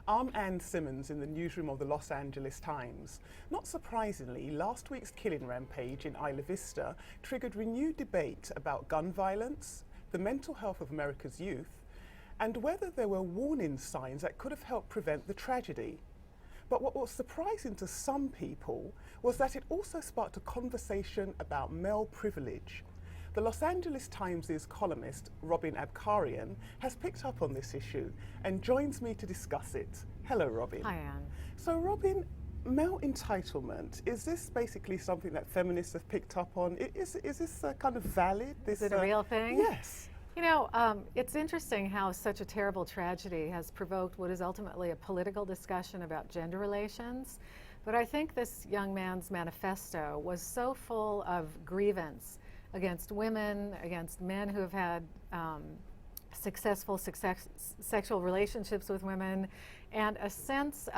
I'm Ann Simmons in the newsroom of the Los Angeles Times. Not surprisingly, last week's killing rampage in Isla Vista triggered renewed debate about gun violence, the mental health of America's youth, and whether there were warning signs that could have helped prevent the tragedy. But what was surprising to some people was that it also sparked a conversation about male privilege. The Los Angeles Times' columnist, Robin Abcarian, has picked up on this issue and joins me to discuss it. Hello, Robin. Hi, Anne. So, Robin, male entitlement, is this basically something that feminists have picked up on? Is this kind of valid? Is it a real thing? Yes. You know, it's interesting how such a terrible tragedy has provoked what is ultimately a political discussion about gender relations. But I think this young man's manifesto was so full of grievance against women, against men who have had successful sexual relationships with women, and a sense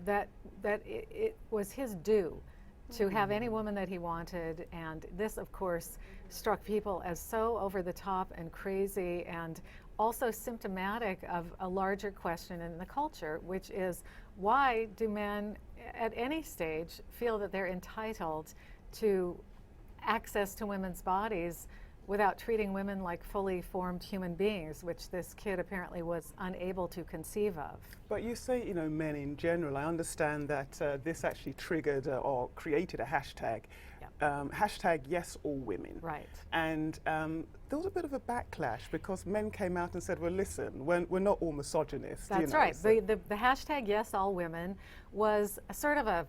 that it was his due to have any woman that he wanted. And this, of course, struck people as so over the top and crazy, and also symptomatic of a larger question in the culture, which is, why do men at any stage feel that they're entitled to access to women's bodies without treating women like fully formed human beings, which this kid apparently was unable to conceive of? But you say, you know, men in general. I understand that this actually triggered or created a hashtag. Hashtag yes all women. Right. And there was a bit of a backlash because men came out and said, well, listen, we're not all misogynists. That's right. So the hashtag yes all women was sort of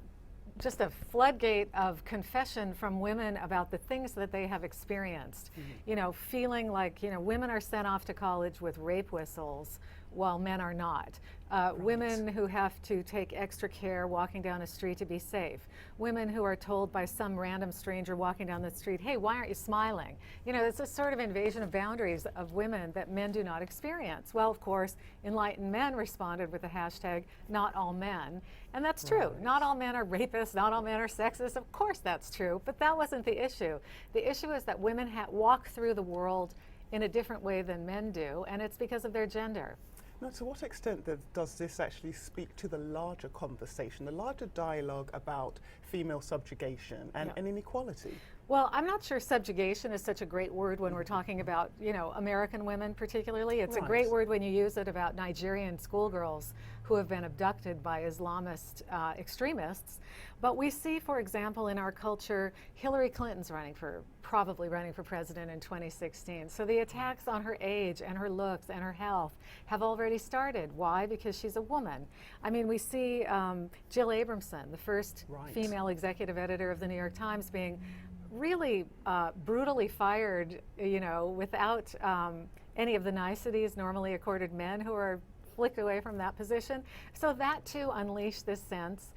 just a floodgate of confession from women about the things that they have experienced. You know, feeling like, you know, women are sent off to college with rape whistles while men are not. Women who have to take extra care walking down a street to be safe. Women who are told by some random stranger walking down the street, hey, why aren't you smiling? You know, it's a sort of invasion of boundaries of women that men do not experience. Well, of course, enlightened men responded with the hashtag not all men. And that's true. Not all men are rapists, not all men are sexist. Of course that's true, but that wasn't the issue. The issue is that women walk through the world in a different way than men do, and it's because of their gender. Now, to what extent does this actually speak to the larger conversation, the larger dialogue about female subjugation and inequality? Well, I'm not sure subjugation is such a great word when we're talking about, you know, American women particularly. It's a great word when you use it about Nigerian schoolgirls who have been abducted by Islamist extremists. But we see, for example, in our culture, Hillary Clinton's probably running for president in 2016. So the attacks on her age and her looks and her health have already started. Why? Because she's a woman. I mean, we see Jill Abramson, the first female executive editor of the New York Times, being really brutally fired, you know, without any of the niceties normally accorded men who are flicked away from that position. So that too unleashed this sense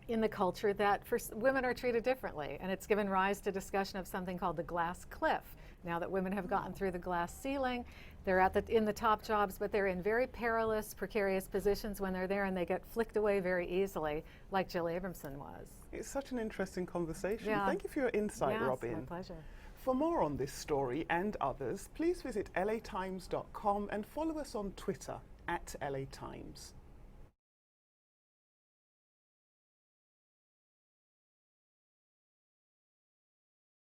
in the culture that women are treated differently, and it's given rise to discussion of something called the glass cliff. Now that women have gotten through the glass ceiling, they're in the top jobs, but they're in very perilous, precarious positions when they're there, and they get flicked away very easily, like Jill Abramson was. It's such an interesting conversation. Yeah. Thank you for your insight, Robin. Yes, my pleasure. For more on this story and others, please visit latimes.com and follow us on Twitter @LATimes.